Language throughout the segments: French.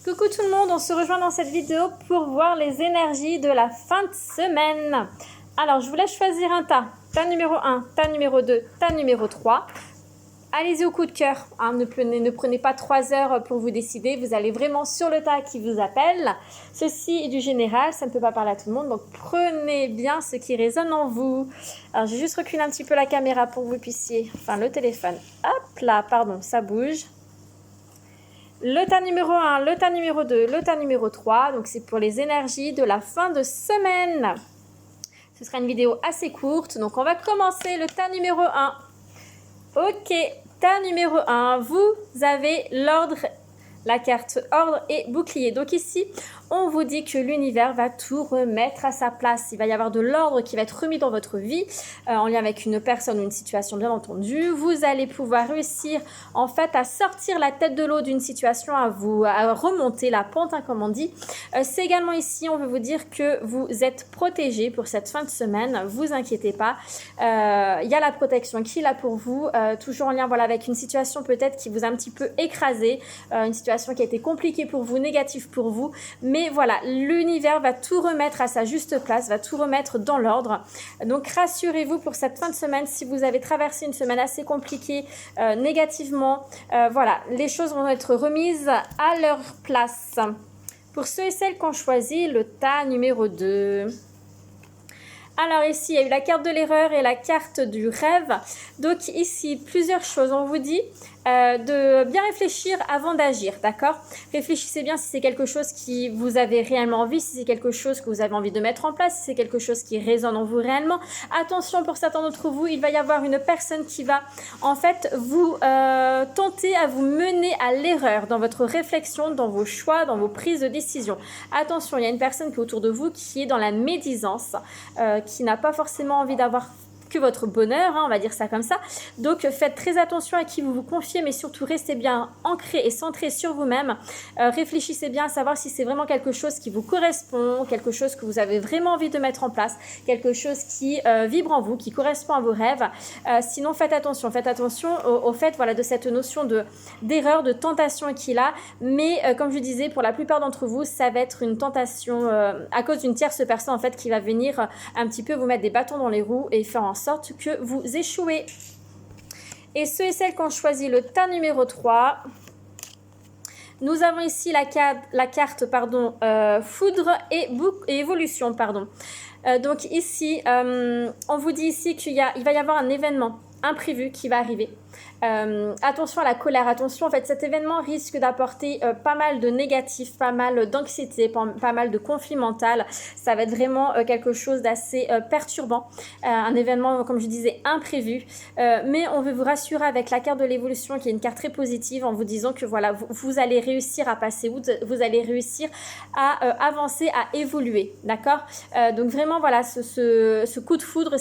Coucou tout le monde, on se rejoint dans cette vidéo pour voir les énergies de la fin de semaine. Alors, je vous laisse choisir un tas. Tas numéro 1, tas numéro 2, tas numéro 3. Allez-y au coup de cœur. Ne prenez pas 3 heures pour vous décider. Vous allez vraiment sur le tas qui vous appelle. Ceci est du général, ça ne peut pas parler à tout le monde. Donc, prenez bien ce qui résonne en vous. Alors, j'ai juste reculé un petit peu la caméra pour que vous puissiez... Enfin, le téléphone. Hop là, pardon, ça bouge. Le tas numéro 1, le tas numéro 2, le tas numéro 3. Donc, c'est pour les énergies de la fin de semaine. Ce sera une vidéo assez courte. Donc, on va commencer le tas numéro 1. Ok, tas numéro 1. Vous avez l'ordre, la carte ordre et bouclier. Donc, ici, on vous dit que l'univers va tout remettre à sa place. Il va y avoir de l'ordre qui va être remis dans votre vie, en lien avec une personne ou une situation, bien entendu. Vous allez pouvoir réussir, en fait, à sortir la tête de l'eau d'une situation, à remonter la pente, comme on dit. C'est également ici, on veut vous dire que vous êtes protégé pour cette fin de semaine. Vous inquiétez pas. Il y a la protection qui est là pour vous. Toujours en lien, voilà, avec une situation peut-être qui vous a un petit peu écrasé, une situation qui a été compliquée pour vous, négative pour vous. Mais voilà, l'univers va tout remettre à sa juste place, va tout remettre dans l'ordre. Donc, rassurez-vous pour cette fin de semaine, si vous avez traversé une semaine assez compliquée négativement, voilà, les choses vont être remises à leur place. Pour ceux et celles qui ont choisi le tas numéro 2. Alors ici, il y a eu la carte de l'erreur et la carte du rêve. Donc ici, plusieurs choses. On vous dit de bien réfléchir avant d'agir, d'accord? Réfléchissez bien si c'est quelque chose qui vous avez réellement envie, si c'est quelque chose que vous avez envie de mettre en place, si c'est quelque chose qui résonne en vous réellement. Attention, pour certains d'entre vous, il va y avoir une personne qui va en fait vous tenter à vous mener à l'erreur dans votre réflexion, dans vos choix, dans vos prises de décision. Attention, il y a une personne qui est autour de vous qui est dans la médisance, qui n'a pas forcément envie d'avoir que votre bonheur, on va dire ça comme ça. Donc, faites très attention à qui vous vous confiez, mais surtout, restez bien ancré et centré sur vous-même. Réfléchissez bien à savoir si c'est vraiment quelque chose qui vous correspond, quelque chose que vous avez vraiment envie de mettre en place, quelque chose qui vibre en vous, qui correspond à vos rêves. Sinon, faites attention au fait, voilà, de cette notion d'erreur, de tentation qu'il a. Mais, comme je disais, pour la plupart d'entre vous, ça va être une tentation à cause d'une tierce personne, en fait, qui va venir un petit peu vous mettre des bâtons dans les roues et faire en sorte que vous échouez. Et ceux et celles qui ont choisi le tas numéro 3, nous avons ici la carte foudre et évolution. Donc ici, on vous dit ici qu'il va y avoir un événement imprévu qui va arriver. Attention à la colère, attention, en fait cet événement risque d'apporter pas mal de négatif, pas mal d'anxiété, pas mal de conflit mental. Ça va être vraiment quelque chose d'assez perturbant, un événement, comme je disais, imprévu, mais on veut vous rassurer avec la carte de l'évolution qui est une carte très positive en vous disant que voilà, vous allez réussir à passer outre, vous allez réussir à avancer, à évoluer, d'accord? Donc vraiment voilà, ce coup de foudre,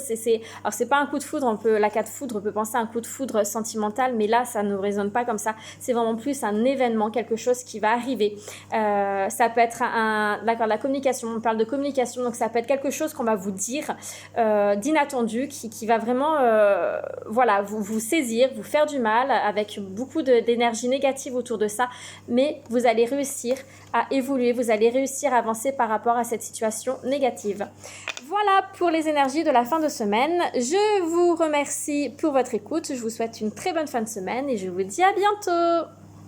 alors c'est pas un coup de foudre, la carte foudre peut penser à un coup de foudre sentimental, mais là ça ne résonne pas comme ça, c'est vraiment plus un événement, quelque chose qui va arriver. Ça peut être la communication, on parle de communication, donc ça peut être quelque chose qu'on va vous dire d'inattendu, qui va vraiment voilà, vous saisir, vous faire du mal, avec beaucoup d'énergie négative autour de ça, mais vous allez réussir à évoluer, vous allez réussir à avancer par rapport à cette situation négative. Voilà pour les énergies de la fin de semaine. Je vous remercie pour votre écoute. Je vous souhaite une très bonne fin de semaine et je vous dis à bientôt.